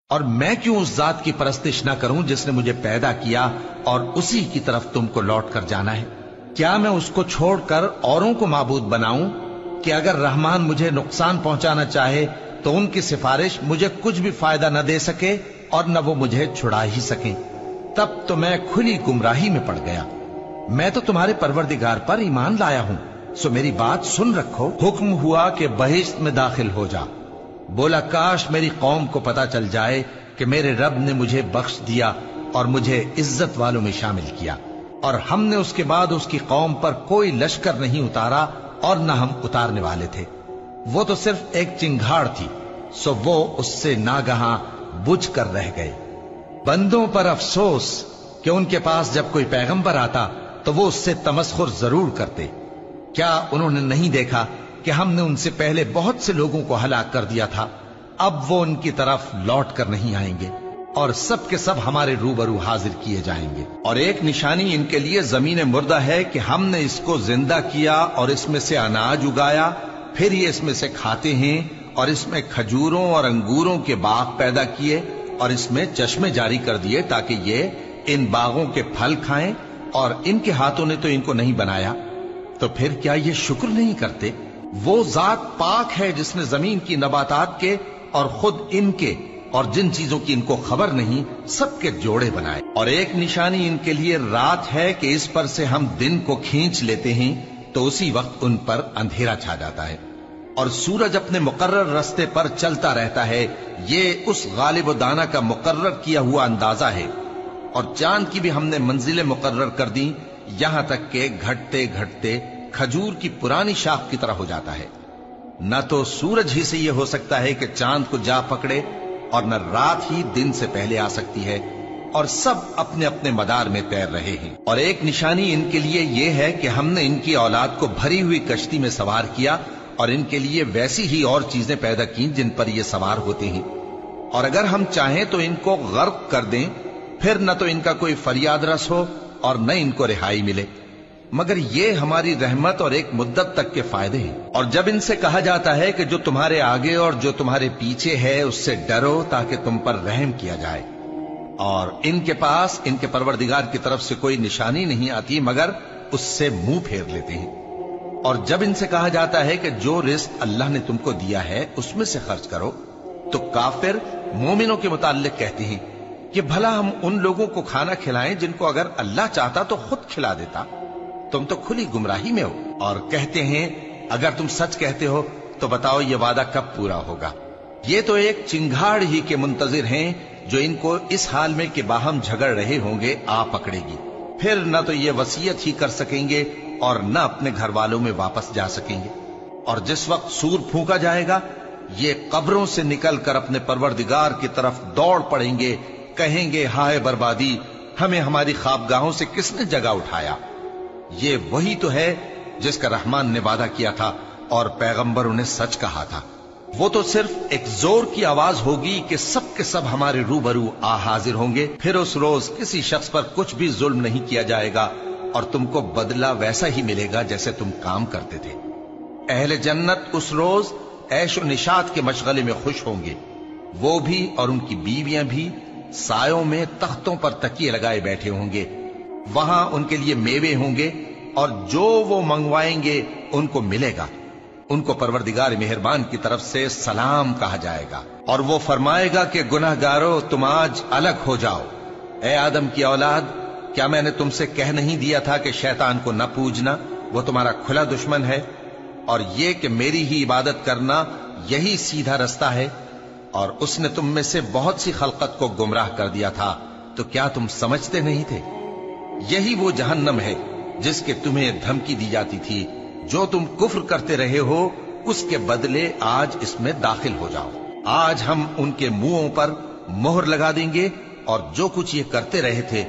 اور میں کیوں اس ذات کی پرستش نہ کروں جس نے مجھے پیدا کیا اور اسی کی طرف تم کو لوٹ کر جانا ہے؟ کیا میں اس کو چھوڑ کر اوروں کو معبود بناؤں کہ اگر رحمان مجھے نقصان پہنچانا چاہے تو ان کی سفارش مجھے کچھ بھی فائدہ نہ دے سکے اور نہ وہ مجھے چھڑا ہی سکیں؟ تب تو میں کھلی گمراہی میں پڑ گیا۔ میں تو تمہارے پروردگار پر ایمان لایا ہوں، سو میری بات سن رکھو۔ حکم ہوا کہ بہشت میں داخل ہو جا۔ بولا کاش میری قوم کو پتا چل جائے کہ میرے رب نے مجھے بخش دیا اور مجھے عزت والوں میں شامل کیا، اور ہم نے اس کے بعد اس کی قوم پر کوئی لشکر نہیں اتارا اور نہ ہم اتارنے والے تھے۔ وہ تو صرف ایک چنگھاڑ تھی، سو وہ اس سے ناگہاں بجھ کر رہ گئے۔ بندوں پر افسوس کہ ان کے پاس جب کوئی پیغمبر آتا تو وہ اس سے تمسخر ضرور کرتے۔ کیا انہوں نے نہیں دیکھا کہ ہم نے ان سے پہلے بہت سے لوگوں کو ہلاک کر دیا تھا؟ اب وہ ان کی طرف لوٹ کر نہیں آئیں گے اور سب کے سب ہمارے روبرو حاضر کیے جائیں گے۔ اور ایک نشانی ان کے لیے زمین مردہ ہے کہ ہم نے اس کو زندہ کیا اور اس میں سے اناج اگایا، پھر یہ اس میں سے کھاتے ہیں، اور اس میں کھجوروں اور انگوروں کے باغ پیدا کیے اور اس میں چشمے جاری کر دیے تاکہ یہ ان باغوں کے پھل کھائیں، اور ان کے ہاتھوں نے تو ان کو نہیں بنایا، تو پھر کیا یہ شکر نہیں کرتے؟ وہ ذات پاک ہے جس نے زمین کی نباتات کے اور خود ان کے اور جن چیزوں کی ان کو خبر نہیں سب کے جوڑے بنائے۔ اور ایک نشانی ان کے لیے رات ہے کہ اس پر سے ہم دن کو کھینچ لیتے ہیں تو اسی وقت ان پر اندھیرا چھا جاتا ہے، اور سورج اپنے مقرر رستے پر چلتا رہتا ہے۔ یہ اس غالب و دانا کا مقرر کیا ہوا اندازہ ہے۔ اور چاند کی بھی ہم نے منزلیں مقرر کر دی، یہاں تک کہ گھٹتے گھٹتے کھجور کی پرانی شاخ کی طرح ہو جاتا ہے۔ نہ تو سورج ہی سے یہ ہو سکتا ہے کہ چاند کو جا پکڑے، اور نہ رات ہی دن سے پہلے آ سکتی ہے، اور سب اپنے اپنے مدار میں تیر رہے ہیں۔ اور ایک نشانی ان کے لیے یہ ہے کہ ہم نے ان کی اولاد کو بھری ہوئی کشتی میں سوار کیا اور ان کے لیے ویسی ہی اور چیزیں پیدا کی جن پر یہ سوار ہوتے ہیں، اور اگر ہم چاہیں تو ان کو غرق کر دیں، پھر نہ تو ان کا کوئی فریاد رس ہو اور نہ ان کو رہائی ملے، مگر یہ ہماری رحمت اور ایک مدت تک کے فائدے ہیں۔ اور جب ان سے کہا جاتا ہے کہ جو تمہارے آگے اور جو تمہارے پیچھے ہے اس سے ڈرو تاکہ تم پر رحم کیا جائے، اور ان کے پاس ان کے پروردگار کی طرف سے کوئی نشانی نہیں آتی مگر اس سے منہ پھیر لیتے ہیں۔ اور جب ان سے کہا جاتا ہے کہ جو رزق اللہ نے تم کو دیا ہے اس میں سے خرچ کرو، تو کافر مومنوں کے متعلق کہتے ہیں کہ بھلا ہم ان لوگوں کو کھانا کھلائیں جن کو اگر اللہ چاہتا تو خود کھلا دیتا، تم تو کھلی گمراہی میں ہو۔ اور کہتے ہیں اگر تم سچ کہتے ہو تو بتاؤ یہ وعدہ کب پورا ہوگا؟ یہ تو ایک چنگھاڑ ہی کے منتظر ہیں جو ان کو اس حال میں کہ باہم جھگڑ رہے ہوں گے آ پکڑے گی، پھر نہ تو یہ وصیت ہی کر سکیں گے اور نہ اپنے گھر والوں میں واپس جا سکیں گے۔ اور جس وقت سور پھونکا جائے گا یہ قبروں سے نکل کر اپنے پروردگار کی طرف دوڑ پڑیں گے، کہیں گے ہائے بربادی، ہمیں ہماری خوابگاہوں سے کس نے جگہ اٹھایا۔ یہ وہی تو ہے جس کا رحمان نے وعدہ کیا تھا اور پیغمبروں نے سچ کہا تھا۔ وہ تو صرف ایک زور کی آواز ہوگی کہ سب کے سب ہمارے روبرو آ حاضر ہوں گے، پھر اس روز کسی شخص پر کچھ بھی ظلم نہیں کیا جائے گا اور تم کو بدلہ ویسا ہی ملے گا جیسے تم کام کرتے تھے۔ اہل جنت اس روز عیش و نشاط کے مشغلے میں خوش ہوں گے، وہ بھی اور ان کی بیویاں بھی سایوں میں تختوں پر تکیے لگائے بیٹھے ہوں گے، وہاں ان کے لیے میوے ہوں گے اور جو وہ منگوائیں گے ان کو ملے گا۔ ان کو پروردگار مہربان کی طرف سے سلام کہا جائے گا، اور وہ فرمائے گا کہ گناہ گارو تم آج الگ ہو جاؤ۔ اے آدم کی اولاد، کیا میں نے تم سے کہہ نہیں دیا تھا کہ شیطان کو نہ پوجنا، وہ تمہارا کھلا دشمن ہے، اور یہ کہ میری ہی عبادت کرنا یہی سیدھا رستہ ہے، اور اس نے تم میں سے بہت سی خلقت کو گمراہ کر دیا تھا، تو کیا تم سمجھتے نہیں تھے؟ یہی وہ جہنم ہے جس کے تمہیں دھمکی دی جاتی تھی، جو تم کفر کرتے رہے ہو اس کے بدلے آج اس میں داخل ہو جاؤ۔ آج ہم ان کے منہوں پر مہر لگا دیں گے اور جو کچھ یہ کرتے رہے تھے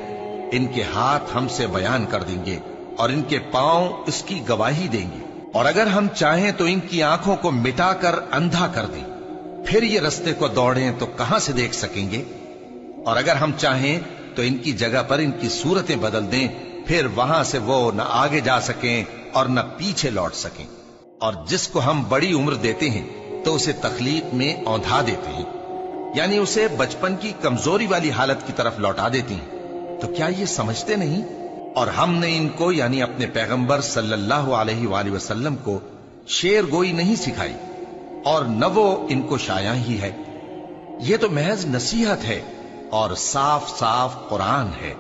ان کے ہاتھ ہم سے بیان کر دیں گے اور ان کے پاؤں اس کی گواہی دیں گے۔ اور اگر ہم چاہیں تو ان کی آنکھوں کو مٹا کر اندھا کر دیں، پھر یہ رستے کو دوڑیں تو کہاں سے دیکھ سکیں گے؟ اور اگر ہم چاہیں تو ان کی جگہ پر ان کی صورتیں بدل دیں، پھر وہاں سے وہ نہ آگے جا سکیں اور نہ پیچھے لوٹ سکیں۔ اور جس کو ہم بڑی عمر دیتے ہیں تو اسے تخلیق میں اوندھا دیتے ہیں، यानी उसे बचपन की कमजोरी वाली हालत की तरफ लौटा देती हैं। तो क्या ये समझते नहीं? और हमने इनको यानी अपने पैगंबर सल्लल्लाहु अलैहि वसल्लम को शेर गोई नहीं सिखाई और न वो इनको शाया ही है। ये तो महज नसीहत है और साफ साफ कुरान है,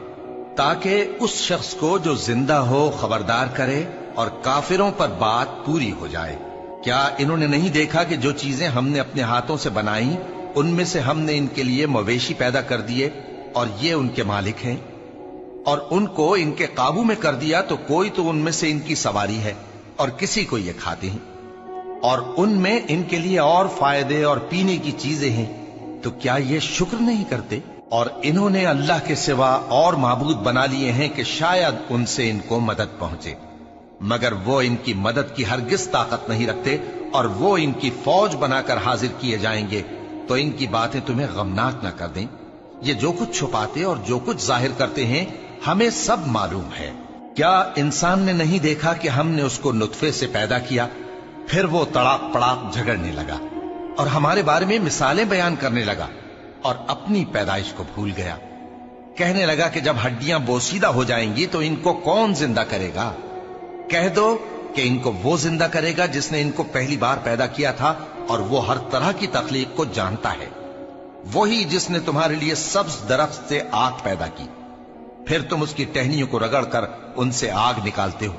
ताकि उस शख्स को जो जिंदा हो खबरदार करे और काफिरों पर बात पूरी हो जाए। क्या इन्होंने नहीं देखा कि जो चीजें हमने अपने हाथों से बनाई उनमें से हमने इनके लिए मवेशी पैदा कर दिए और ये उनके मालिक हैं, और उनको इनके काबू में कर दिया तो कोई तो उनमें से इनकी सवारी है और किसी को ये खाते हैं, और उनमें इनके लिए और फायदे और पीने की चीजें हैं, तो क्या ये शुक्र नहीं करते? और इन्होंने अल्लाह के सिवा और माबूद बना लिए हैं कि शायद उनसे इनको मदद पहुंचे, मगर वो इनकी मदद की हरगिज ताकत नहीं रखते, और वो इनकी फौज बनाकर हाजिर किए जाएंगे। तो इनकी बातें तुम्हें गमनाक न कर दें। ये जो कुछ छुपाते और जो कुछ जाहिर करते हैं हमें सब मालूम है। क्या इंसान ने नहीं देखा कि हमने उसको नुत्फे से पैदा किया, फिर वो तड़ाक पड़ाक झगड़ने लगा और हमारे बारे में मिसालें बयान करने लगा और अपनी पैदाइश को भूल गया। कहने लगा कि जब हड्डियां बोसीदा हो जाएंगी तो इनको कौन जिंदा करेगा? कह दो कि इनको वो जिंदा करेगा जिसने इनको पहली बार पैदा किया था, और वो हर तरह की तकलीफ को जानता है। वही जिसने तुम्हारे लिए सब्ज दरख्त से आग पैदा की, फिर तुम उसकी टहनियों को रगड़कर उनसे आग निकालते हो।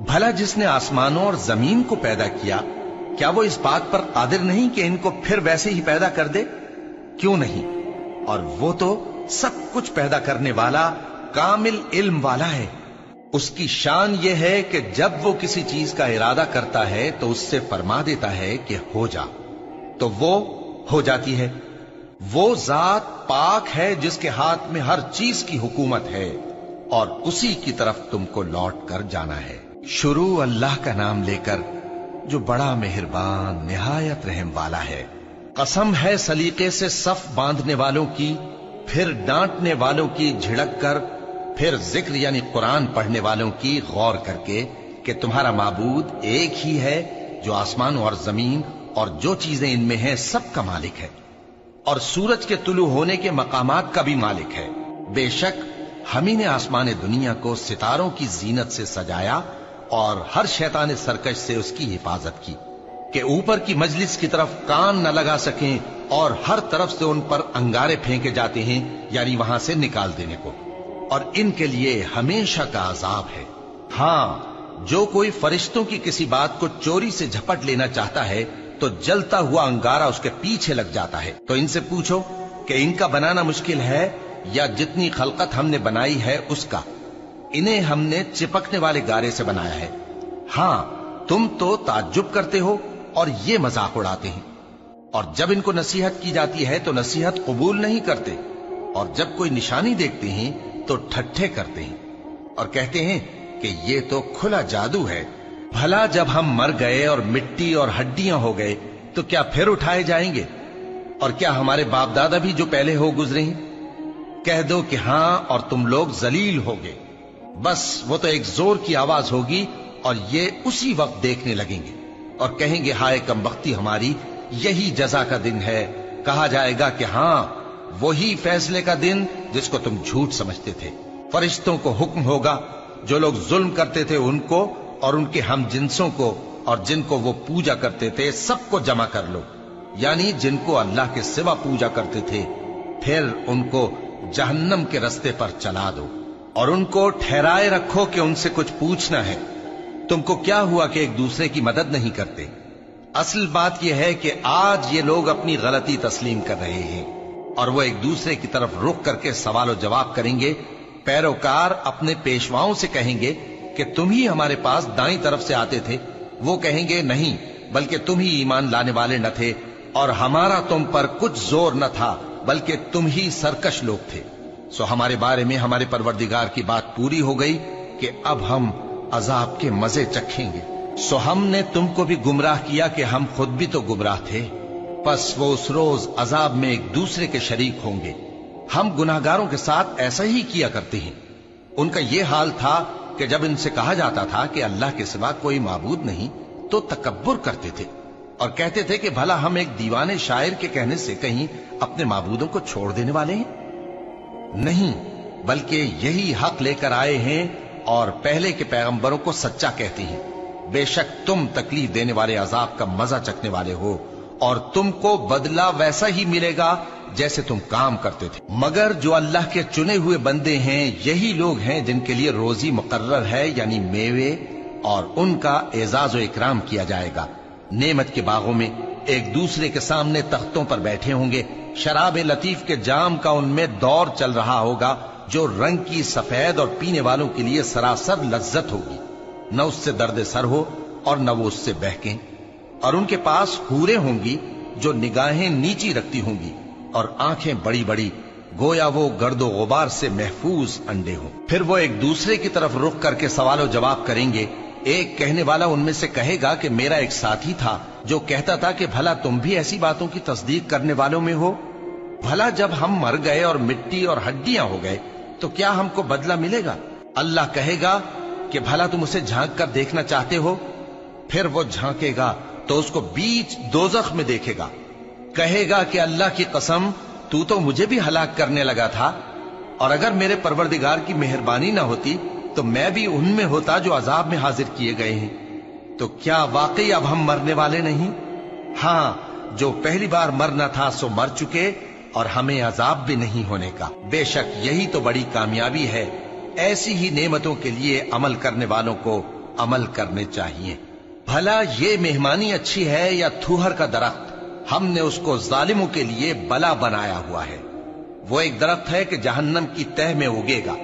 भला जिसने आसमानों और जमीन को पैदा किया, क्या वो इस बात पर कादिर नहीं कि इनको फिर वैसे ही पैदा कर दे? क्यों नहीं? और वो तो सब कुछ पैदा करने वाला, कामिल इल्म वाला है। उसकी शान ये है कि जब वो किसी चीज का इरादा करता है तो उससे फरमा देता है कि हो जा, तो वो हो जाती है। वो जात पाक है जिसके हाथ में हर चीज की हुकूमत है, और उसी की तरफ तुमको लौट कर जाना है। शुरू अल्लाह का नाम लेकर जो बड़ा मेहरबान निहायत रहम वाला है। कसम है सलीके से सफ बांधने वालों की, फिर डांटने वालों की झिड़क कर, फिर जिक्र यानी कुरान पढ़ने वालों की गौर करके कि तुम्हारा माबूद एक ही है जो आसमान और जमीन और जो चीजें इनमें हैं सब का मालिक है, और सूरज के तुलू होने के मकामात का भी मालिक है। बेशक हम ही ने आसमान दुनिया को सितारों की जीनत से सजाया और हर शैतान सरकश से उसकी हिफाजत की कि ऊपर की मजलिस की तरफ कान न लगा सकें, और हर तरफ से उन पर अंगारे फेंके जाते हैं यानी वहां से निकाल देने को, और इनके लिए हमेशा का अजाब है। हां, जो कोई फरिश्तों की किसी बात को चोरी से झपट लेना चाहता है तो जलता हुआ अंगारा उसके पीछे लग जाता है। तो इनसे पूछो कि इनका बनाना मुश्किल है या जितनी खलकत हमने बनाई है उसका? इन्हें हमने चिपकने वाले गारे से बनाया है। हां, तुम तो ताज्जुब करते हो और ये मजाक उड़ाते हैं, और जब इनको नसीहत की जाती है तो नसीहत कबूल नहीं करते, और जब कोई निशानी देखते हैं तो ठट्ठे करते हैं और कहते हैं कि ये तो खुला जादू है। भला जब हम मर गए और मिट्टी और हड्डियां हो गए तो क्या फिर उठाए जाएंगे? और क्या हमारे बाप दादा भी जो पहले हो गुजरे हैं? कह दो कि हां, और तुम लोग जलील होगे। बस वो तो एक जोर की आवाज होगी और ये उसी वक्त देखने लगेंगे और कहेंगे हाय कमबख्ती हमारी, यही जजा का दिन है। कहा जाएगा कि हां, वही फैसले का दिन जिसको तुम झूठ समझते थे। फरिश्तों को हुक्म होगा जो लोग जुल्म करते थे उनको और उनके हम जिन्सों को और जिनको वो पूजा करते थे सबको जमा कर लो, यानी जिनको अल्लाह के सिवा पूजा करते थे, फिर उनको जहन्नम के रास्ते पर चला दो और उनको ठहराए रखो कि उनसे कुछ पूछना है। तुमको क्या हुआ कि एक दूसरे की मदद नहीं करते? असल बात यह है कि आज ये लोग अपनी गलती तस्लीम कर रहे हैं और वो एक दूसरे की तरफ रुख करके सवाल और जवाब करेंगे। पैरोकार अपने पेशवाओं से कहेंगे कि तुम ही हमारे पास दाईं तरफ से आते थे। वो कहेंगे नहीं, बल्कि तुम ही ईमान लाने वाले न थे और हमारा तुम पर कुछ जोर न था, बल्कि तुम ही सरकश लोग थे। सो हमारे बारे में हमारे परवरदिगार की बात पूरी हो गई कि अब हम अजाब के मजे चखेंगे। सो हमने तुमको भी गुमराह किया कि हम खुद भी तो गुमराह थे। बस वो उस रोज अजाब में एक दूसरे के शरीक होंगे। हम गुनाहगारों के साथ ऐसा ही किया करते हैं। उनका यह हाल था कि जब इनसे कहा जाता था कि अल्लाह के सिवा कोई माबूद नहीं तो तकब्बुर करते थे اور کہتے تھے کہ بھلا ہم ایک دیوانے شاعر کے کہنے سے کہیں اپنے معبودوں کو چھوڑ دینے والے ہیں؟ نہیں، بلکہ یہی حق لے کر آئے ہیں اور پہلے کے پیغمبروں کو سچا کہتے ہیں۔ بے شک تم تکلیف دینے والے عذاب کا مزہ چکھنے والے ہو، اور تم کو بدلہ ویسا ہی ملے گا جیسے تم کام کرتے تھے۔ مگر جو اللہ کے چنے ہوئے بندے ہیں یہی لوگ ہیں جن کے لیے روزی مقرر ہے، یعنی میوے، اور ان کا اعزاز و اکرام کیا جائے گا۔ نعمت کے باغوں میں ایک دوسرے کے سامنے تختوں پر بیٹھے ہوں گے، شراب لطیف کے جام کا ان میں دور چل رہا ہوگا جو رنگ کی سفید اور پینے والوں کے لیے سراسر لذت ہوگی، نہ اس سے درد سر ہو اور نہ وہ اس سے بہکیں۔ اور ان کے پاس حوریں ہوں گی جو نگاہیں نیچی رکھتی ہوں گی اور آنکھیں بڑی بڑی، گویا وہ گرد و غبار سے محفوظ انڈے ہوں۔ پھر وہ ایک دوسرے کی طرف رخ کر کے سوال و جواب کریں گے۔ ایک کہنے والا ان میں سے کہے گا کہ میرا ایک ساتھی تھا جو کہتا تھا کہ بھلا تم بھی ایسی باتوں کی تصدیق کرنے والوں میں ہو؟ بھلا جب ہم مر گئے اور مٹی اور ہڈیاں ہو گئے تو کیا ہم کو بدلہ ملے گا؟ اللہ کہے گا کہ بھلا تم اسے جھانک کر دیکھنا چاہتے ہو؟ پھر وہ جھانکے گا تو اس کو بیچ دوزخ میں دیکھے گا، کہے گا کہ اللہ کی قسم تو مجھے بھی ہلاک کرنے لگا تھا، اور اگر میرے پروردگار کی مہربانی نہ ہوتی تو میں بھی ان میں ہوتا جو عذاب میں حاضر کیے گئے ہیں۔ تو کیا واقعی اب ہم مرنے والے نہیں؟ ہاں، جو پہلی بار مرنا تھا سو مر چکے، اور ہمیں عذاب بھی نہیں ہونے کا۔ بے شک یہی تو بڑی کامیابی ہے۔ ایسی ہی نعمتوں کے لیے عمل کرنے والوں کو عمل کرنے چاہیے۔ بھلا یہ مہمانی اچھی ہے یا تھوہر کا درخت؟ ہم نے اس کو ظالموں کے لیے بلا بنایا ہوا ہے۔ وہ ایک درخت ہے کہ جہنم کی تہ میں اگے گا،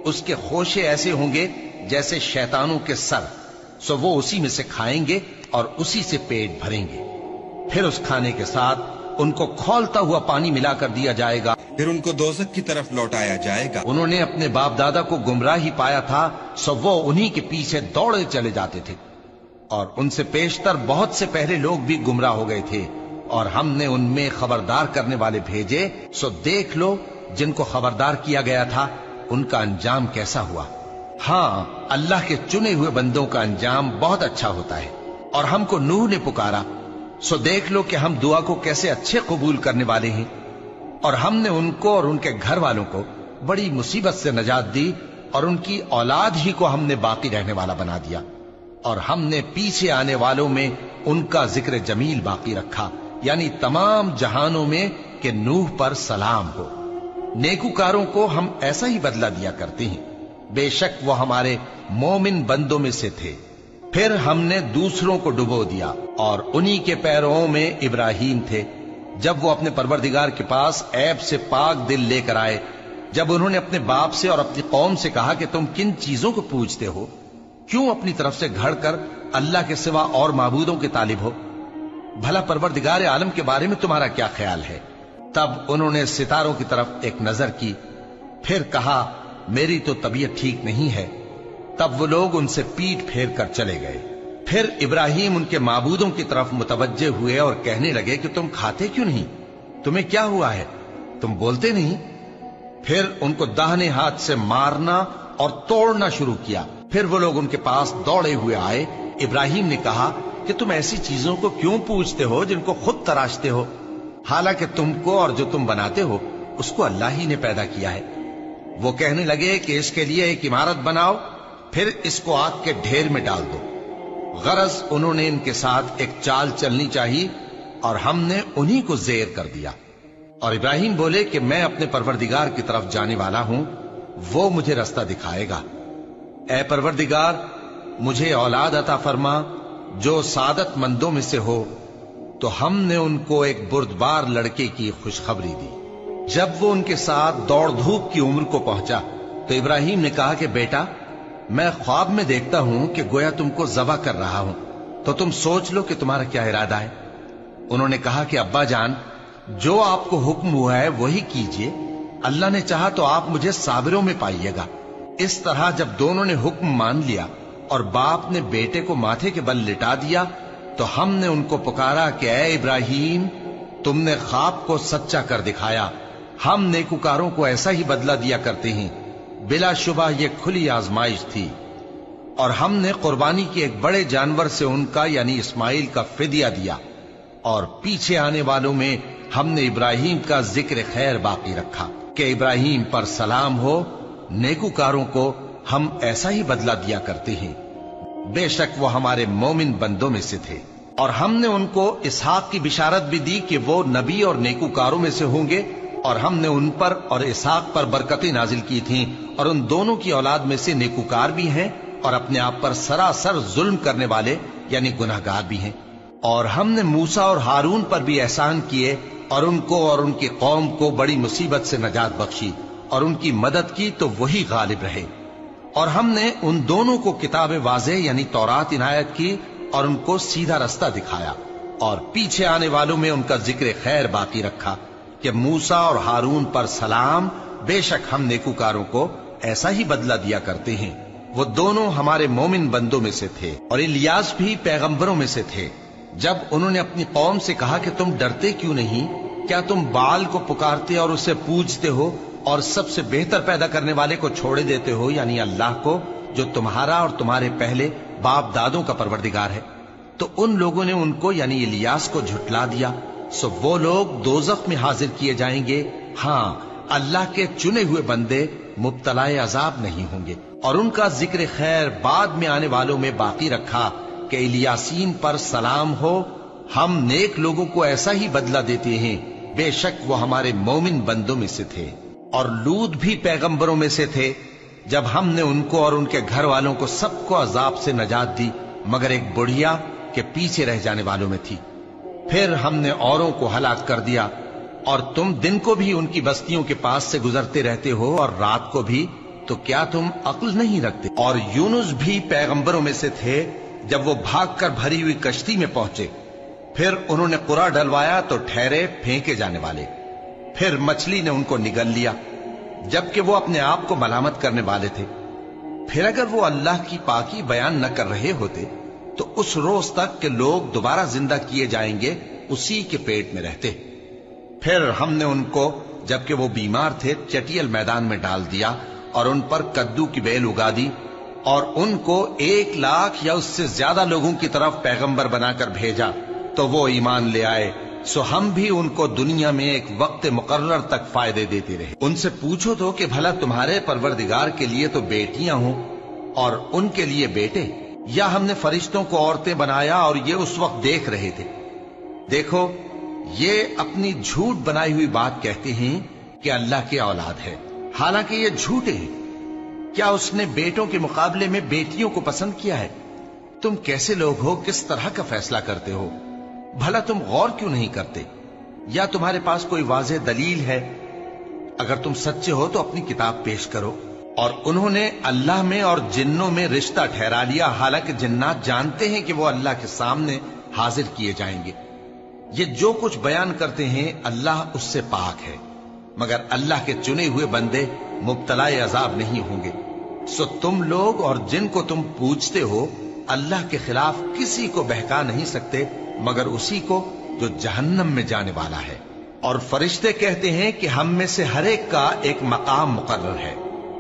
اس کے خوشے ایسے ہوں گے جیسے شیطانوں کے سر، سو وہ اسی میں سے کھائیں گے اور اسی سے پیٹ بھریں گے۔ پھر اس کھانے کے ساتھ ان کو کھولتا ہوا پانی ملا کر دیا جائے گا، پھر ان کو دوزخ کی طرف لوٹایا جائے گا۔ انہوں نے اپنے باپ دادا کو گمراہی پایا تھا، سو وہ انہی کے پیچھے دوڑے چلے جاتے تھے، اور ان سے پیشتر بہت سے پہلے لوگ بھی گمراہ ہو گئے تھے، اور ہم نے ان میں خبردار کرنے والے بھیجے، سو دیکھ لو جن کو خبردار کیا گیا تھا ان کا انجام کیسا ہوا۔ ہاں، اللہ کے چنے ہوئے بندوں کا انجام بہت اچھا ہوتا ہے۔ اور ہم کو نوح نے پکارا، سو دیکھ لو کہ ہم دعا کو کیسے اچھے قبول کرنے والے ہیں، اور ہم نے ان کو اور ان کے گھر والوں کو بڑی مصیبت سے نجات دی، اور ان کی اولاد ہی کو ہم نے باقی رہنے والا بنا دیا، اور ہم نے پیچھے آنے والوں میں ان کا ذکر جمیل باقی رکھا، یعنی تمام جہانوں میں کہ نوح پر سلام ہو۔ نیکوکاروں کو ہم ایسا ہی بدلہ دیا کرتے ہیں، بے شک وہ ہمارے مومن بندوں میں سے تھے۔ پھر ہم نے دوسروں کو ڈبو دیا، اور انہی کے پیروں میں ابراہیم تھے، جب وہ اپنے پروردگار کے پاس عیب سے پاک دل لے کر آئے، جب انہوں نے اپنے باپ سے اور اپنی قوم سے کہا کہ تم کن چیزوں کو پوجتے ہو؟ کیوں اپنی طرف سے گھڑ کر اللہ کے سوا اور معبودوں کے طالب ہو؟ بھلا پروردگار عالم کے بارے میں تمہارا کیا خیال ہے؟ تب انہوں نے ستاروں کی طرف ایک نظر کی، پھر کہا میری تو طبیعت ٹھیک نہیں ہے۔ تب وہ لوگ ان سے پیٹ پھیر کر چلے گئے۔ پھر ابراہیم ان کے معبودوں کی طرف متوجہ ہوئے اور کہنے لگے کہ تم کھاتے کیوں نہیں؟ تمہیں کیا ہوا ہے؟ تم بولتے نہیں؟ پھر ان کو داہنے ہاتھ سے مارنا اور توڑنا شروع کیا۔ پھر وہ لوگ ان کے پاس دوڑے ہوئے آئے۔ ابراہیم نے کہا کہ تم ایسی چیزوں کو کیوں پوجتے ہو جن کو خود تراشتے ہو؟ حالانکہ تم کو اور جو تم بناتے ہو اس کو اللہ ہی نے پیدا کیا ہے۔ وہ کہنے لگے کہ اس کے لیے ایک عمارت بناؤ، پھر اس کو آگ کے ڈھیر میں ڈال دو۔ غرض انہوں نے ان کے ساتھ ایک چال چلنی چاہیے، اور ہم نے انہی کو زیر کر دیا۔ اور ابراہیم بولے کہ میں اپنے پروردگار کی طرف جانے والا ہوں، وہ مجھے رستہ دکھائے گا۔ اے پروردگار، مجھے اولاد عطا فرما جو سعادت مندوں میں سے ہو۔ تو ہم نے ان کو ایک بردبار لڑکے کی خوشخبری دی۔ جب وہ ان کے ساتھ دوڑ دھوپ کی عمر کو پہنچا تو ابراہیم نے کہا کہ بیٹا، میں خواب میں دیکھتا ہوں کہ گویا تم کو ذبح کر رہا ہوں، تو تم سوچ لو کہ تمہارا کیا ارادہ ہے۔ انہوں نے کہا کہ ابا جان، جو آپ کو حکم ہوا ہے وہی کیجئے، اللہ نے چاہا تو آپ مجھے صابروں میں پائیے گا۔ اس طرح جب دونوں نے حکم مان لیا اور باپ نے بیٹے کو ماتھے کے بل لٹا دیا، تو ہم نے ان کو پکارا کہ اے ابراہیم، تم نے خواب کو سچا کر دکھایا۔ ہم نیکوکاروں کو ایسا ہی بدلہ دیا کرتے ہیں، بلا شبہ یہ کھلی آزمائش تھی۔ اور ہم نے قربانی کی ایک بڑے جانور سے ان کا یعنی اسماعیل کا فدیہ دیا، اور پیچھے آنے والوں میں ہم نے ابراہیم کا ذکر خیر باقی رکھا کہ ابراہیم پر سلام ہو، نیکوکاروں کو ہم ایسا ہی بدلہ دیا کرتے ہیں، بے شک وہ ہمارے مومن بندوں میں سے تھے۔ اور ہم نے ان کو اسحاق کی بشارت بھی دی کہ وہ نبی اور نیکوکاروں میں سے ہوں گے، اور ہم نے ان پر اور اسحاق پر برکتیں نازل کی تھیں، اور ان دونوں کی اولاد میں سے نیکوکار بھی ہیں اور اپنے آپ پر سراسر ظلم کرنے والے یعنی گناہگار بھی ہیں۔ اور ہم نے موسیٰ اور ہارون پر بھی احسان کیے اور ان کو اور ان کی قوم کو بڑی مصیبت سے نجات بخشی اور ان کی مدد کی تو وہی غالب رہے۔ اور ہم نے ان دونوں کو کتاب واضح یعنی تورات عنایت کی اور ان کو سیدھا رستہ دکھایا، اور پیچھے آنے والوں میں ان کا ذکر خیر باقی رکھا کہ موسیٰ اور ہارون پر سلام، بے شک ہم نیکوکاروں کو ایسا ہی بدلہ دیا کرتے ہیں۔ وہ دونوں ہمارے مومن بندوں میں سے تھے، اور الیاس بھی پیغمبروں میں سے تھے۔ جب انہوں نے اپنی قوم سے کہا کہ تم ڈرتے کیوں نہیں؟ کیا تم بال کو پکارتے اور اسے پوجتے ہو اور سب سے بہتر پیدا کرنے والے کو چھوڑے دیتے ہو یعنی اللہ کو، جو تمہارا اور تمہارے پہلے باپ دادوں کا پروردگار ہے؟ تو ان لوگوں نے ان کو یعنی الیاس کو جھٹلا دیا، سو وہ لوگ دوزخ میں حاضر کیے جائیں گے۔ ہاں، اللہ کے چنے ہوئے بندے مبتلا عذاب نہیں ہوں گے۔ اور ان کا ذکر خیر بعد میں آنے والوں میں باقی رکھا کہ الیاسین پر سلام ہو، ہم نیک لوگوں کو ایسا ہی بدلہ دیتے ہیں، بے شک وہ ہمارے مومن بندوں میں سے تھے۔ اور لوط بھی پیغمبروں میں سے تھے، جب ہم نے ان کو اور ان کے گھر والوں کو سب کو عذاب سے نجات دی مگر ایک بڑھیا کہ پیچھے رہ جانے والوں میں تھی۔ پھر ہم نے اوروں کو ہلاک کر دیا، اور تم دن کو بھی ان کی بستیوں کے پاس سے گزرتے رہتے ہو اور رات کو بھی، تو کیا تم عقل نہیں رکھتے؟ اور یونس بھی پیغمبروں میں سے تھے، جب وہ بھاگ کر بھری ہوئی کشتی میں پہنچے، پھر انہوں نے قرع ڈلوایا تو ٹھہرے پھینکے جانے والے، پھر مچھلی نے ان کو نگل لیا جبکہ وہ اپنے آپ کو ملامت کرنے والے تھے۔ پھر اگر وہ اللہ کی پاکی بیان نہ کر رہے ہوتے تو اس روز تک کہ لوگ دوبارہ زندہ کیے جائیں گے اسی کے پیٹ میں رہتے۔ پھر ہم نے ان کو جبکہ وہ بیمار تھے چٹیل میدان میں ڈال دیا اور ان پر کدو کی بیل اگا دی، اور ان کو 1,00,000 یا اس سے زیادہ لوگوں کی طرف پیغمبر بنا کر بھیجا تو وہ ایمان لے آئے، سو ہم بھی ان کو دنیا میں ایک وقت مقرر تک فائدے دیتے رہے۔ ان سے پوچھو تو کہ بھلا تمہارے پروردگار کے لیے تو بیٹیاں ہوں اور ان کے لیے بیٹے، یا ہم نے فرشتوں کو عورتیں بنایا اور یہ اس وقت دیکھ رہے تھے؟ دیکھو، یہ اپنی جھوٹ بنائی ہوئی بات کہتے ہیں کہ اللہ کی اولاد ہے، حالانکہ یہ جھوٹے ہیں۔ کیا اس نے بیٹوں کے مقابلے میں بیٹیوں کو پسند کیا ہے؟ تم کیسے لوگ ہو، کس طرح کا فیصلہ کرتے ہو؟ بھلا تم غور کیوں نہیں کرتے؟ یا تمہارے پاس کوئی واضح دلیل ہے؟ اگر تم سچے ہو تو اپنی کتاب پیش کرو۔ اور انہوں نے اللہ میں اور جنوں میں رشتہ ٹھہرا لیا، حالانکہ جنات جانتے ہیں کہ وہ اللہ کے سامنے حاضر کیے جائیں گے۔ یہ جو کچھ بیان کرتے ہیں اللہ اس سے پاک ہے، مگر اللہ کے چنے ہوئے بندے مبتلا عذاب نہیں ہوں گے۔ سو تم لوگ اور جن کو تم پوجتے ہو اللہ کے خلاف کسی کو بہکا نہیں سکتے مگر اسی کو جو جہنم میں جانے والا ہے۔ اور فرشتے کہتے ہیں کہ ہم میں سے ہر ایک کا ایک مقام مقرر ہے،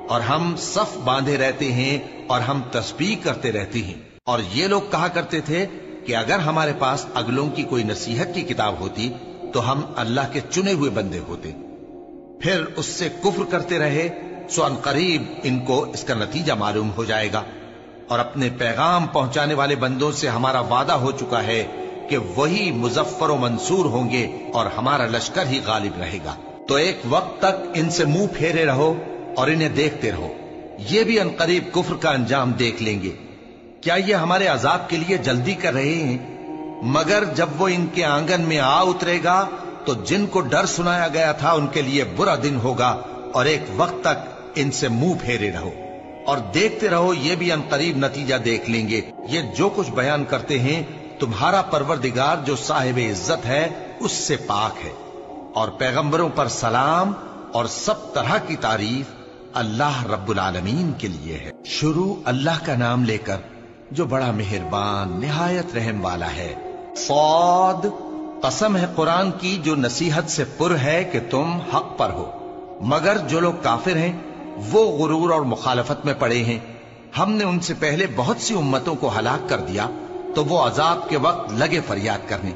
اور ہم صف باندھے رہتے ہیں اور ہم تسبیح کرتے رہتے ہیں۔ اور یہ لوگ کہا کرتے تھے کہ اگر ہمارے پاس اگلوں کی کوئی نصیحت کی کتاب ہوتی تو ہم اللہ کے چنے ہوئے بندے ہوتے۔ پھر اس سے کفر کرتے رہے، سو ان قریب ان کو اس کا نتیجہ معلوم ہو جائے گا۔ اور اپنے پیغام پہنچانے والے بندوں سے ہمارا وعدہ ہو چکا ہے کہ وہی مظفر و منصور ہوں گے اور ہمارا لشکر ہی غالب رہے گا۔ تو ایک وقت تک ان سے منہ پھیرے رہو اور انہیں دیکھتے رہو، یہ بھی ان قریب کفر کا انجام دیکھ لیں گے۔ کیا یہ ہمارے عذاب کے لیے جلدی کر رہے ہیں؟ مگر جب وہ ان کے آنگن میں آ اترے گا تو جن کو ڈر سنایا گیا تھا ان کے لیے برا دن ہوگا، اور ایک وقت تک ان سے منہ پھیرے رہو اور دیکھتے رہو، یہ بھی ان قریب نتیجہ دیکھ لیں گے۔ یہ جو کچھ بیان کرتے ہیں تمہارا پروردگار جو صاحب عزت ہے اس سے پاک ہے۔ اور پیغمبروں پر سلام اور سب طرح کی تعریف اللہ رب العالمین کے لیے ہے۔ شروع اللہ کا نام لے کر جو بڑا مہربان نہایت رحم والا ہے۔ صاد، قسم ہے قرآن کی جو نصیحت سے پر ہے کہ تم حق پر ہو، مگر جو لوگ کافر ہیں وہ غرور اور مخالفت میں پڑے ہیں۔ ہم نے ان سے پہلے بہت سی امتوں کو ہلاک کر دیا تو وہ عذاب کے وقت لگے فریاد کرنے،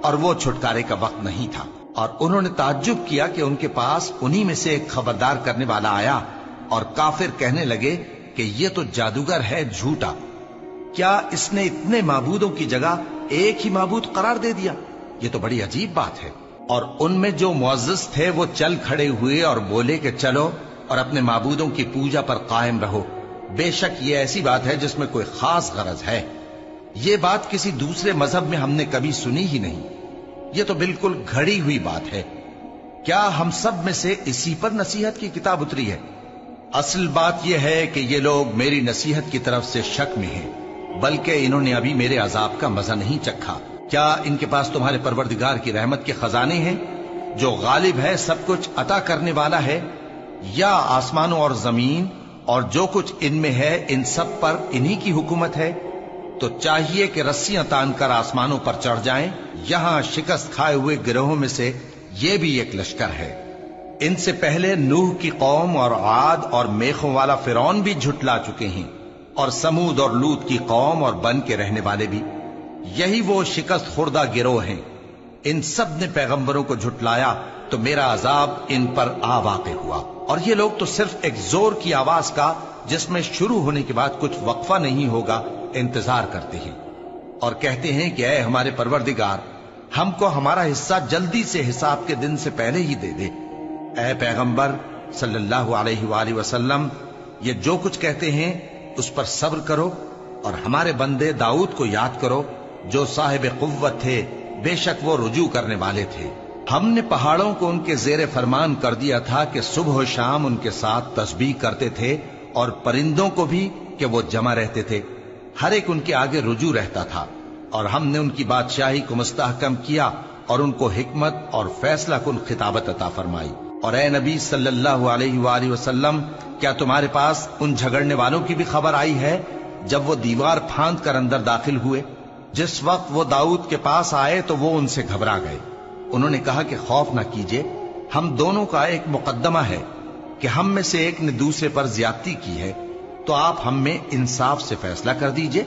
और वो छुटकारे का वक्त नहीं था। और उन्होंने ताज्जुब किया कि उनके पास उन्हीं में से एक खबरदार करने वाला आया, और काफिर कहने लगे कि ये तो जादूगर है झूठा, क्या इसने इतने माबूदों की जगह एक ही माबूद करार दे दिया? ये तो बड़ी अजीब बात है। और उनमें जो मुअज़्ज़िज़ थे वो चल खड़े हुए और बोले कि चलो और अपने माबूदों की पूजा पर कायम रहो, बेशक ये ऐसी बात है जिसमें कोई खास गरज है। ये बात किसी दूसरे मजहब में हमने कभी सुनी ही नहीं, ये तो बिल्कुल घड़ी हुई बात है। क्या हम सब में से इसी पर नसीहत की किताब उतरी है? असल बात यह है कि ये लोग मेरी नसीहत की तरफ से शक में हैं, बल्कि इन्होंने अभी मेरे अजाब का मजा नहीं चखा। क्या इनके पास तुम्हारे परवरदिगार की रहमत के खजाने हैं, जो गालिब है, सब कुछ अता करने वाला है, या आसमानों और जमीन और जो कुछ इनमें है इन सब पर इन्हीं की हुकूमत है? तो चाहिए कि रस्सियां तानकर आसमानों पर चढ़ जाएं। यहां शिकस्त खाए हुए गिरोहों में से ये भी एक लश्कर है। इनसे पहले नूह की कौम और आद और मेखों वाला फिरौन भी झुटला चुके हैं, और समूद और लूत की कौम और बन के रहने वाले भी। यही वो शिकस्त खुर्दा गिरोह हैं। इन सब ने पैगंबरों को झुटलाया तो मेरा अजाब इन पर आ वाक़ हुआ। और ये लोग तो सिर्फ एक जोर की आवाज का, जिसमें शुरू होने के बाद कुछ वक्फा नहीं होगा, इंतजार करते हैं और कहते हैं कि ऐ हमारे परवरदिगार, हमको हमारा हिस्सा जल्दी से हिसाब के दिन से पहले ही दे दे। ऐ पैगंबर सल्लल्लाहु अलैहि वसल्लम, ये जो कुछ कहते हैं उस पर सब्र करो, और हमारे बंदे दाऊद को याद करो जो साहिब कुव्वत थे, बेशक वो रुजू करने वाले थे। हमने पहाड़ों को उनके जेरे फरमान कर दिया था कि सुबह शाम उनके साथ तस्बीह करते थे, और परिंदों को भी कि वो जमा रहते थे, हर एक उनके आगे रुजू रहता था। और हमने उनकी बादशाही को मुस्तहकम किया और उनको हिकमत और फैसला कुन खिताबत अता फरमाई। और ए नबी सल्लल्लाहु अलैहि वसल्लम, क्या तुम्हारे पास उन झगड़ने वालों की भी खबर आई है जब वो दीवार फांद कर अंदर दाखिल हुए? जिस वक्त वो दाऊद के पास आए तो वो उनसे घबरा गए। उन्होंने कहा कि खौफ न कीजिए, हम दोनों का एक मुकद्दमा है कि हम में से एक ने दूसरे पर ज्यादती की है, तो आप हम में इंसाफ से फैसला कर दीजिए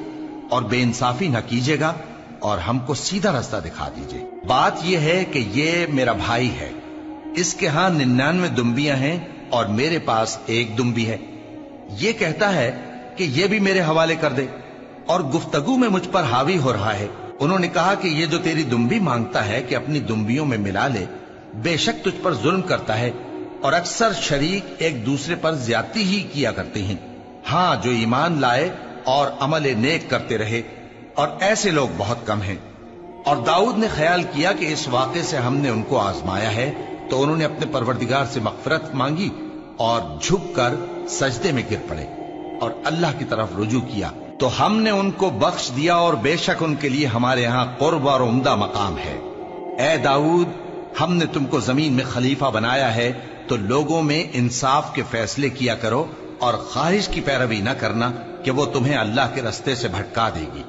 और बेइंसाफी न कीजिएगा, और हमको सीधा रास्ता दिखा दीजिए। बात यह है कि ये मेरा भाई है, इसके यहां 99 दुम्बियां हैं और मेरे पास एक दुम्बी है। ये कहता है कि ये भी मेरे हवाले कर दे, और गुफ्तगू में मुझ पर हावी हो रहा है। उन्होंने कहा कि ये जो तेरी दुम्बी मांगता है कि अपनी दुम्बियों में मिला ले, बेशक तुझ पर जुल्म करता है, और अक्सर शरीक एक दूसरे पर ज्यादती ही किया करते हैं। हां, जो ईमान लाए और अमल नेक करते रहे, और ऐसे लोग बहुत कम हैं। और दाऊद ने ख्याल किया कि इस वाक़े से हमने उनको आजमाया है, तो उन्होंने अपने परवरदिगार से मग़फ़िरत मांगी और झुककर सजदे में गिर पड़े और अल्लाह की तरफ रुजू किया, तो हमने उनको बख्श दिया, और बेशक उनके लिए हमारे यहां कुर्ब और उम्दा मकाम है। ए दाऊद, हमने तुमको जमीन में खलीफा बनाया है, तो लोगों में इंसाफ के फैसले किया करो, और ख्वाहिश की पैरवी न करना कि वो तुम्हें अल्लाह के रास्ते से भटका देगी।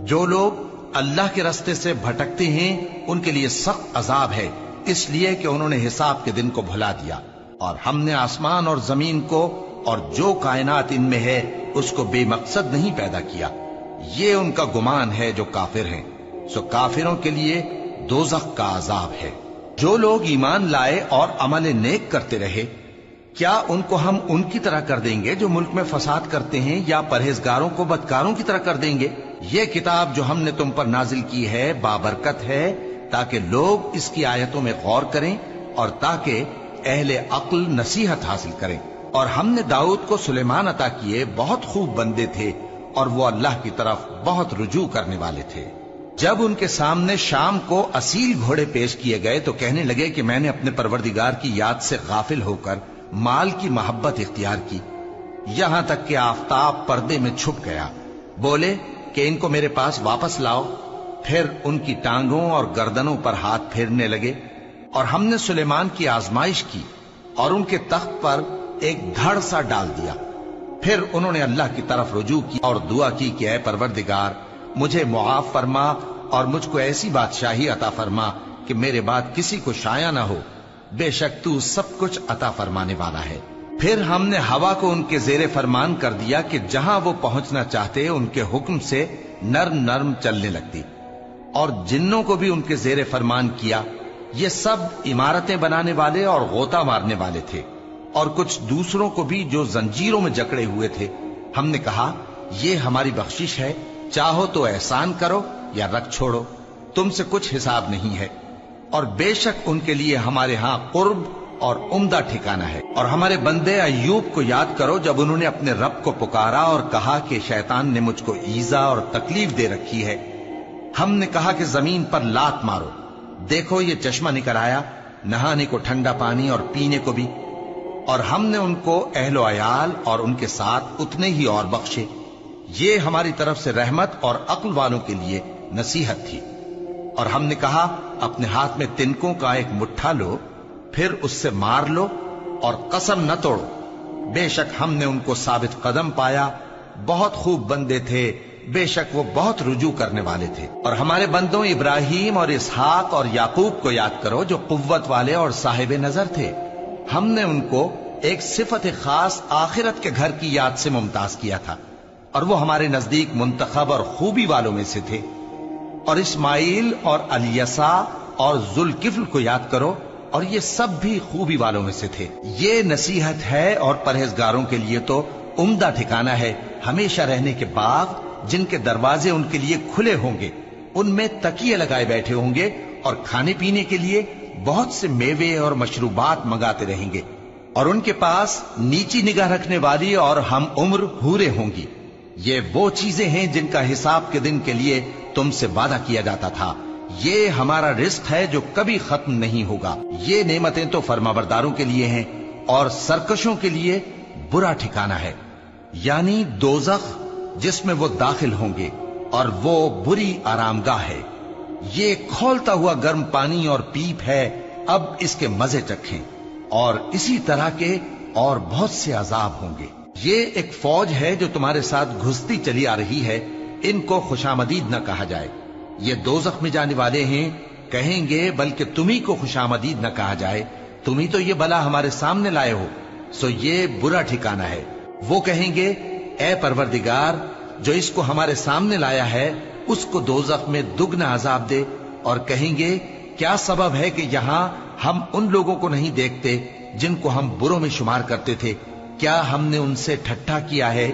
जो लोग अल्लाह के रास्ते से भटकते हैं उनके लिए सख्त अजाब है, इसलिए कि उन्होंने हिसाब के दिन को भुला दिया। और हमने आसमान और जमीन को और जो कायनात इनमें है उसको बेमकसद नहीं पैदा किया। ये उनका गुमान है जो काफिर हैं, सो काफिरों के लिए दोज़ख का अजाब है। जो लोग ईमान लाए और अमल नेक करते रहे, क्या उनको हम उनकी तरह कर देंगे जो मुल्क में फसाद करते हैं, या परहेजगारों को बदकारों की तरह कर देंगे? ये किताब जो हमने तुम पर नाजिल की है बाबरकत है, ताकि लोग इसकी आयतों में गौर करें और ताकि अहले अक्ल नसीहत हासिल करें। और हमने दाऊद को सुलेमान अता किए, बहुत खूब बंदे थे, और वो अल्लाह की तरफ बहुत रुजू करने वाले थे। जब उनके सामने शाम को असील घोड़े पेश किए गए तो कहने लगे कि मैंने अपने परवरदिगार की याद से गाफिल होकर माल की मोहब्बत इख्तियार की, यहां तक कि आफताब पर्दे में छुप गया। बोले कि इनको मेरे पास वापस लाओ। फिर उनकी टांगों और गर्दनों पर हाथ फेरने लगे, और हमने सुलेमान की आजमाइश की और उनके तख्त पर एक धड़ सा डाल दिया। फिर उन्होंने अल्लाह की तरफ रुजू की और दुआ की कि ऐ परवरदिगार, मुझे मुआफ फरमा और मुझको ऐसी बादशाही अता फरमा कि मेरे बाद किसी को शाया ना हो, बेशक तू सब कुछ अता फरमाने वाला है। फिर हमने हवा को उनके जेरे फरमान कर दिया कि जहां वो पहुंचना चाहते उनके हुक्म से नर्म नर्म चलने लगती। और जिन्नों को भी उनके जेरे फरमान किया। ये सब इमारतें बनाने वाले और गोता मारने वाले थे, और कुछ दूसरों को भी जो जंजीरों में जकड़े हुए थे। हमने कहा, ये हमारी बख्शिश है, चाहो तो एहसान करो या रख छोड़ो, तुमसे कुछ हिसाब नहीं है। और बेशक उनके लिए हमारे यहां कुर्ब और उम्दा ठिकाना है। और हमारे बंदे अय्यूब को याद करो, जब उन्होंने अपने रब को पुकारा और कहा कि शैतान ने मुझको ईजा और तकलीफ दे रखी है। हमने कहा कि जमीन पर लात मारो, देखो ये चश्मा निकल आया, नहाने को ठंडा पानी और पीने को भी। और हमने उनको अहलो अयाल और उनके साथ उतने ही और बख्शे। ये हमारी तरफ से रहमत और अक्ल वालों के लिए नसीहत थी। और हमने कहा, अपने हाथ में तिनकों का एक मुट्ठा लो, फिर उससे मार लो और कसम न तोड़ो। बेशक हमने उनको साबित कदम पाया, बहुत खूब बंदे थे, बेशक वो बहुत रुजू करने वाले थे। और हमारे बंदों इब्राहिम और इसहाक और याकूब को याद करो, जो कुव्वत वाले और साहिब नजर थे। हमने उनको एक सिफत खास आखिरत के घर की याद से मुमताज किया था, और वो हमारे नजदीक मुंतखब और खूबी वालों में से थे। और इस्माइल और अलियसा और जुल्किफ्ल को याद करो, और ये सब भी खूबी वालों में से थे। ये नसीहत है, और परहेजगारों के लिए तो उम्दा ठिकाना है, हमेशा रहने के बाग जिनके दरवाजे उनके लिए खुले होंगे, उनमें तकिए लगाए बैठे होंगे, और खाने पीने के लिए बहुत से मेवे और मशरूबात मंगाते रहेंगे। और उनके पास नीची निगाह रखने वाली और हम उम्र हूरे होंगी। ये वो चीजें हैं जिनका हिसाब के दिन के लिए तुमसे वादा किया जाता था। ये हमारा रिस्क है जो कभी खत्म नहीं होगा। ये नेमतें तो फरमाबरदारों के लिए हैं, और सरकशों के लिए बुरा ठिकाना है, यानी दोज़ख, जिसमें वो दाखिल होंगे, और वो बुरी आरामगाह है। ये खौलता हुआ गर्म पानी और पीप है, अब इसके मजे चखें। और इसी तरह के और बहुत से अजाब होंगे। ये एक फौज है जो तुम्हारे साथ घुसती चली आ रही है, इनको खुशामदीद न कहा जाए। ये दोज़ख में जाने वाले हैं, कहेंगे बल्कि तुम्ही को खुशामदीद न कहा जाए, तुम्ही तो ये बला हमारे सामने लाए हो, सो ये बुरा ठिकाना है। वो कहेंगे, ए परवरदिगार, जो इसको हमारे सामने लाया है उसको दोज़ख में दुगना अजाब दे। और कहेंगे, क्या सबब है कि यहां हम उन लोगों को नहीं देखते जिनको हम बुरों में शुमार करते थे? क्या हमने उनसे ठट्ठा किया है,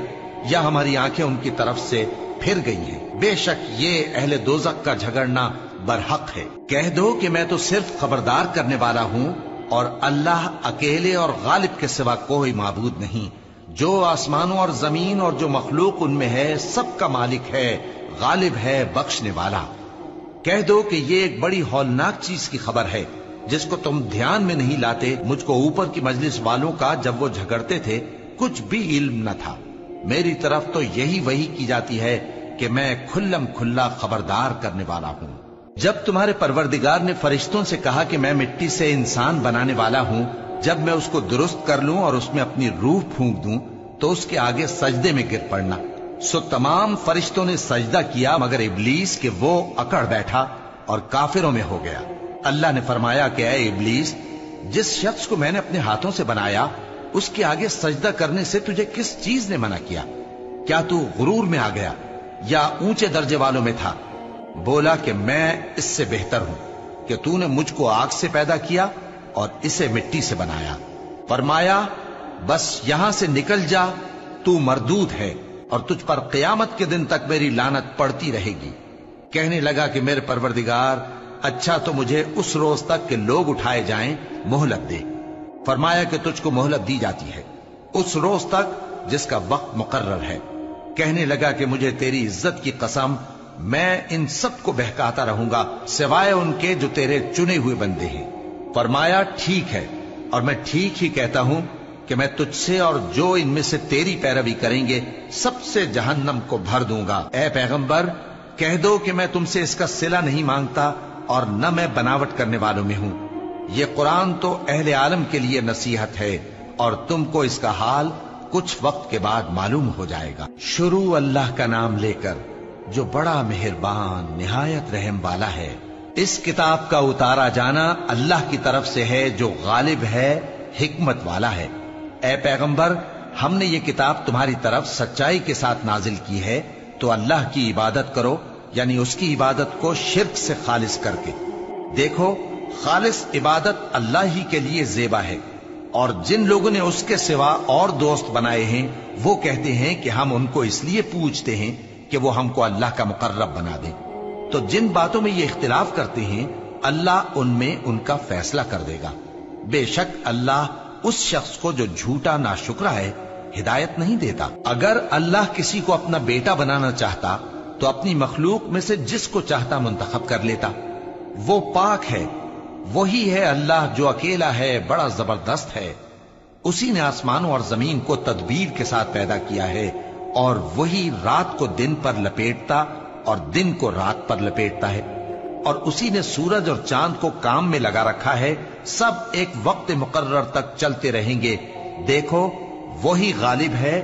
या हमारी आंखें उनकी तरफ से फिर गई हैं? बेशक ये अहले दोज़ख का झगड़ना बरहक है। कह दो कि मैं तो सिर्फ खबरदार करने वाला हूं, और अल्लाह अकेले और गालिब के सिवा कोई माबूद नहीं। जो आसमानों और जमीन और जो मखलूक उनमें है, सबका मालिक है, गालिब है, बख्शने वाला। कह दो कि ये एक बड़ी हौलनाक चीज की खबर है जिसको तुम ध्यान में नहीं लाते। मुझको ऊपर की मजलिस वालों का जब वो झगड़ते थे कुछ भी इल्म न था। मेरी तरफ तो यही वही की जाती है कि मैं खुल्लम खुल्ला खबरदार करने वाला हूं। जब तुम्हारे परवरदिगार ने फरिश्तों से कहा कि मैं मिट्टी से इंसान बनाने वाला हूं, जब मैं उसको दुरुस्त कर लूं और उसमें अपनी रूह फूंक दूं, तो उसके आगे सजदे में गिर पड़ना। सो तमाम फरिश्तों ने सजदा किया मगर इब्लीस के वो अकड़ बैठा और काफिरों में हो गया। अल्लाह ने फरमाया कि ऐ इब्लीस, जिस शख्स को मैंने अपने हाथों से बनाया उसके आगे सजदा करने से तुझे किस चीज ने मना किया? क्या तू गुरूर में आ गया या ऊंचे दर्जे वालों में था? बोला कि मैं इससे बेहतर हूं कि तूने मुझको आग से पैदा किया और इसे मिट्टी से बनाया। फरमाया, बस यहां से निकल जा, तू मरदूद है और तुझ पर क़यामत के दिन तक मेरी लानत पड़ती रहेगी। कहने लगा कि मेरे परवरदिगार, अच्छा तो मुझे उस रोज तक के लोग उठाए जाएं, मोहलत दे। फरमाया कि तुझको मोहलत दी जाती है उस रोज तक जिसका वक्त मुकर्रर है। कहने लगा कि मुझे तेरी इज्जत की कसम, मैं इन सब को बहकाता रहूंगा सिवाय उनके जो तेरे चुने हुए बंदे हैं। फरमाया, ठीक है, और मैं ठीक ही कहता हूं कि मैं तुझसे और जो इनमें से तेरी पैरवी करेंगे सबसे जहन्नम को भर दूंगा। ए पैगंबर, कह दो कि मैं तुमसे इसका सिला नहीं मांगता और न मैं बनावट करने वालों में हूं। ये कुरान तो अहले आलम के लिए नसीहत है और तुमको इसका हाल कुछ वक्त के बाद मालूम हो जाएगा। शुरू अल्लाह का नाम लेकर जो बड़ा मेहरबान निहायत रहम वाला है। इस किताब का उतारा जाना अल्लाह की तरफ से है जो गालिब है, हिकमत वाला है। ए पैगंबर, हमने ये किताब तुम्हारी तरफ सच्चाई के साथ नाजिल की है, तो अल्लाह की इबादत करो यानी उसकी इबादत को शिर्क से खालिस करके। देखो, खालिस इबादत अल्लाह ही के लिए ज़ेबा है, और जिन लोगों ने उसके सिवा और दोस्त बनाए हैं वो कहते हैं कि हम उनको इसलिए पूजते हैं कि वो हमको अल्लाह का मुकर्रब बना दें। तो जिन बातों में ये इख्तिलाफ करते हैं अल्लाह उनमें उनका फैसला कर देगा। बेशक अल्लाह उस शख्स को जो झूठा नाशुक्रा है हिदायत नहीं देता। अगर अल्लाह किसी को अपना बेटा बनाना चाहता तो अपनी मखलूक में से जिसको चाहता मुंतखब कर लेता। वो पाक है, वही है अल्लाह जो अकेला है, बड़ा जबरदस्त है। उसी ने आसमानों और जमीन को तदबीर के साथ पैदा किया है, और वही रात को दिन पर लपेटता और दिन को रात पर लपेटता है, और उसी ने सूरज और चांद को काम में लगा रखा है। सब एक वक्त मुकर्रर तक चलते रहेंगे। देखो, वही गालिब है,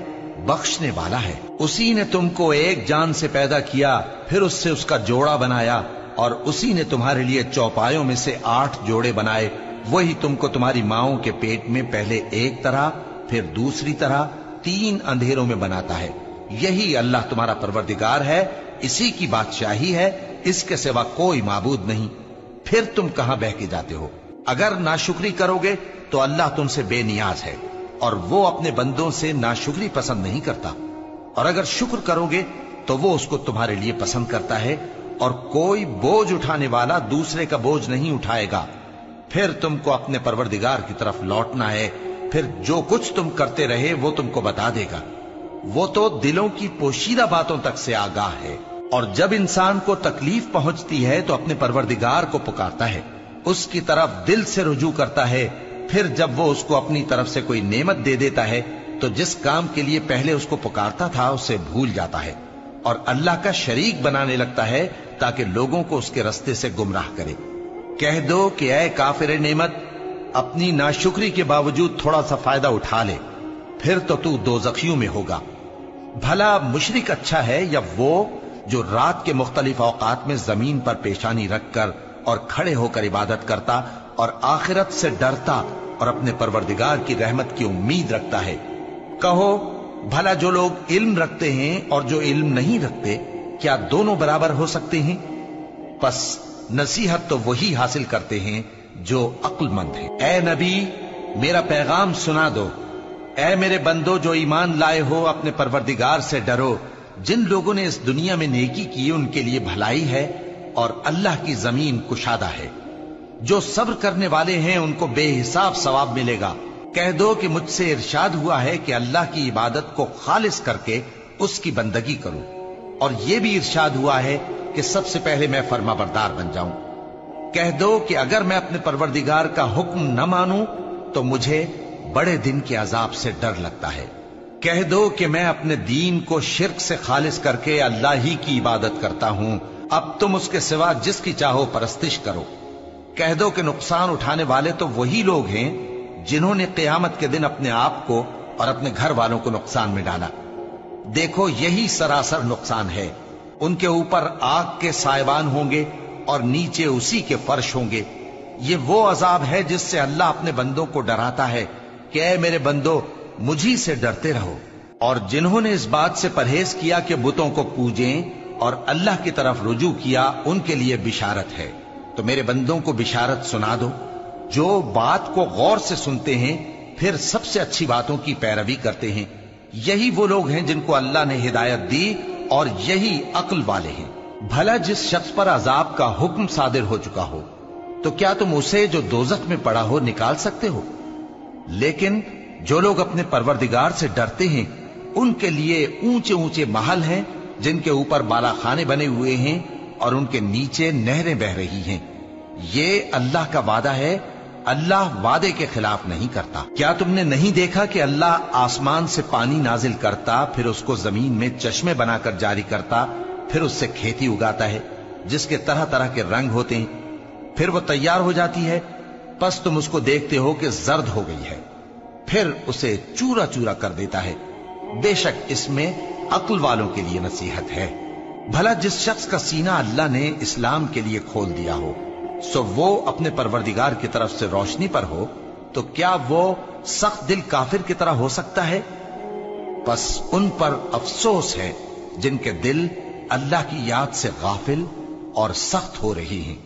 बख्शने वाला है। उसी ने तुमको एक जान से पैदा किया, फिर उससे उसका जोड़ा बनाया, और उसी ने तुम्हारे लिए चौपायों में से 8 जोड़े बनाए। वही तुमको तुम्हारी माओं के पेट में पहले एक तरह, फिर दूसरी तरह 3 अंधेरों में बनाता है। यही अल्लाह तुम्हारा परवरदिगार है, इसी की बादशाही है, इसके सिवा कोई माबूद नहीं। फिर तुम कहां बह के जाते हो? अगर नाशुक्री करोगे तो अल्लाह तुमसे बेनियाज है, और वो अपने बंदों से नाशुक्री पसंद नहीं करता। और अगर शुक्र करोगे तो वो उसको तुम्हारे लिए पसंद करता है, और कोई बोझ उठाने वाला दूसरे का बोझ नहीं उठाएगा। फिर तुमको अपने परवरदिगार की तरफ लौटना है, फिर जो कुछ तुम करते रहे वो तुमको बता देगा। वो तो दिलों की पोशीदा बातों तक से आगाह है। और जब इंसान को तकलीफ पहुंचती है तो अपने परवरदिगार को पुकारता है, उसकी तरफ दिल से रुजू करता है। फिर जब वो उसको अपनी तरफ से कोई नेमत दे देता है तो जिस काम के लिए पहले उसको पुकारता था उसे भूल जाता है, और अल्लाह का शरीक बनाने लगता है ताकि लोगों को उसके रास्ते से गुमराह करे। कह दो कि ऐ काफिर नेमत, अपनी नाशुक्री के बावजूद थोड़ा सा फायदा उठा ले, फिर तो तू दोज़खियों में होगा। भला मुशरिक अच्छा है या वो जो रात के मुख्तलिफ औकात में जमीन पर पेशानी रखकर और खड़े होकर इबादत करता और आखिरत से डरता और अपने परवरदिगार की रहमत की उम्मीद रखता है। कहो, भला जो लोग इल्म रखते हैं और जो इल्म नहीं रखते, क्या दोनों बराबर हो सकते हैं? बस नसीहत तो वही हासिल करते हैं जो अक्लमंद है। ए नबी, मेरा पैगाम सुना दो। ए मेरे बंदो जो ईमान लाए हो, अपने परवरदिगार से डरो। जिन लोगों ने इस दुनिया में नेकी की उनके लिए भलाई है, और अल्लाह की जमीन कुशादा है। जो सब्र करने वाले हैं उनको बेहिसाब सवाब मिलेगा। कह दो कि मुझसे इरशाद हुआ है कि अल्लाह की इबादत को खालिस करके उसकी बंदगी करूं, और यह भी इरशाद हुआ है कि सबसे पहले मैं फर्माबरदार बन जाऊं। कह दो कि अगर मैं अपने परवरदिगार का हुक्म न मानूं तो मुझे बड़े दिन के अजाब से डर लगता है। कह दो कि मैं अपने दीन को शिर्क से खालिस करके अल्लाह ही की इबादत करता हूं, अब तुम उसके सिवा जिसकी चाहो परस्तिश करो। कह दो कि नुकसान उठाने वाले तो वही लोग हैं जिन्होंने क़यामत के दिन अपने आप को और अपने घर वालों को नुकसान में डाला। देखो, यही सरासर नुकसान है। उनके ऊपर आग के सायबान होंगे और नीचे उसी के फर्श होंगे। ये वो अजाब है जिससे अल्लाह अपने बंदों को डराता है कि ऐ मेरे बंदो, मुझी से डरते रहो। और जिन्होंने इस बात से परहेज किया कि बुतों को पूजें और अल्लाह की तरफ रुजू किया, उनके लिए बिशारत है। तो मेरे बंदों को बिशारत सुना दो जो बात को गौर से सुनते हैं, फिर सबसे अच्छी बातों की पैरवी करते हैं। यही वो लोग हैं जिनको अल्लाह ने हिदायत दी, और यही अक्ल वाले हैं। भला जिस शख्स पर अजाब का हुक्म सादिर हो चुका हो, तो क्या तुम उसे जो दोजख में पड़ा हो निकाल सकते हो? लेकिन जो लोग अपने परवरदिगार से डरते हैं उनके लिए ऊंचे ऊंचे महल हैं जिनके ऊपर बालाखाने बने हुए हैं और उनके नीचे नहरें बह रही हैं। ये अल्लाह का वादा है, अल्लाह वादे के खिलाफ नहीं करता। क्या तुमने नहीं देखा कि अल्लाह आसमान से पानी नाजिल करता, फिर उसको जमीन में चश्मे बनाकर जारी करता, फिर उससे खेती उगाता है जिसके तरह तरह के रंग होते हैं, फिर वो तैयार हो जाती है। बस तुम उसको देखते हो कि जर्द हो गई है, फिर उसे चूरा चूरा कर देता है। बेशक इसमें अक्ल वालों के लिए नसीहत है। भला जिस शख्स का सीना अल्लाह ने इस्लाम के लिए खोल दिया हो, सो वो अपने परवरदिगार की तरफ से रोशनी पर हो, तो क्या वो सख्त दिल काफिर की तरह हो सकता है? बस उन पर अफसोस है जिनके दिल अल्लाह की याद से गाफिल और सख्त हो रही हैं,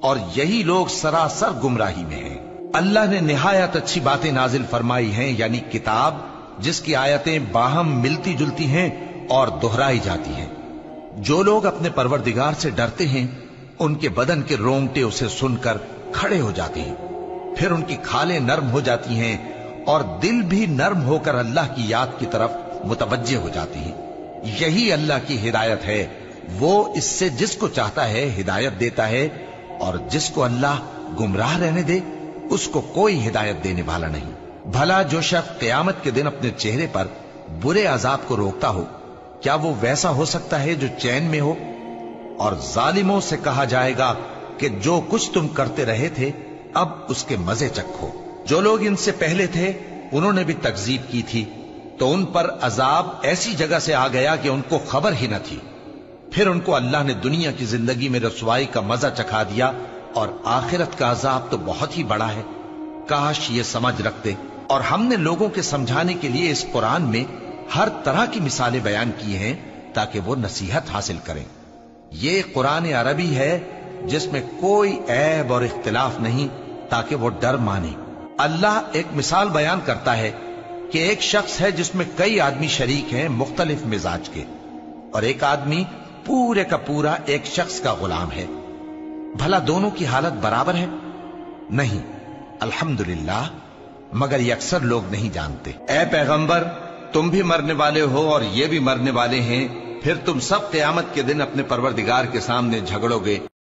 और यही लोग सरासर गुमराही में हैं। अल्लाह ने निहायत अच्छी बातें नाजिल फरमाई हैं, यानी किताब जिसकी आयतें बाहम मिलती जुलती हैं और दोहराई जाती हैं। जो लोग अपने परवरदिगार से डरते हैं, उनके बदन के रोंगटे उसे सुनकर खड़े हो जाते हैं, फिर उनकी खालें नर्म हो जाती हैं और दिल भी नर्म होकर अल्लाह की याद की तरफ मुतवज्जे हो जाती हैं। यही अल्लाह की हिदायत है। वो इससे जिसको चाहता है हिदायत देता है, और जिसको अल्लाह गुमराह रहने दे उसको कोई हिदायत देने वाला नहीं। भला जो शख्स क़यामत के दिन अपने चेहरे पर बुरे अजाब को रोकता हो, क्या वो वैसा हो सकता है जो चैन में हो? और जालिमों से कहा जाएगा कि जो कुछ तुम करते रहे थे अब उसके मजे चखो। जो लोग इनसे पहले थे उन्होंने भी तकजीब की थी, तो उन पर अजाब ऐसी जगह से आ गया कि उनको खबर ही न थी। फिर उनको अल्लाह ने दुनिया की जिंदगी में रसवाई का मजा चखा दिया, और आखिरत का अजाब तो बहुत ही बड़ा है। काश ये समझ रखते। और हमने लोगों के समझाने के लिए इस कुरान में हर तरह की मिसालें बयान की हैं ताकि वो नसीहत हासिल करें। ये कुरान अरबी है जिसमें कोई ऐब और इख्तिलाफ नहीं, ताकि वो डर माने। अल्लाह एक मिसाल बयान करता है कि एक शख्स है जिसमें कई आदमी शरीक हैं मुख्तलिफ मिजाज के, और एक आदमी पूरे का पूरा एक शख्स का गुलाम है। भला दोनों की हालत बराबर है? नहीं, अल्हम्दुलिल्लाह, मगर ये अक्सर लोग नहीं जानते। ऐ पैगंबर, तुम भी मरने वाले हो और ये भी मरने वाले हैं, फिर तुम सब क़यामत के दिन अपने परवरदिगार के सामने झगड़ोगे।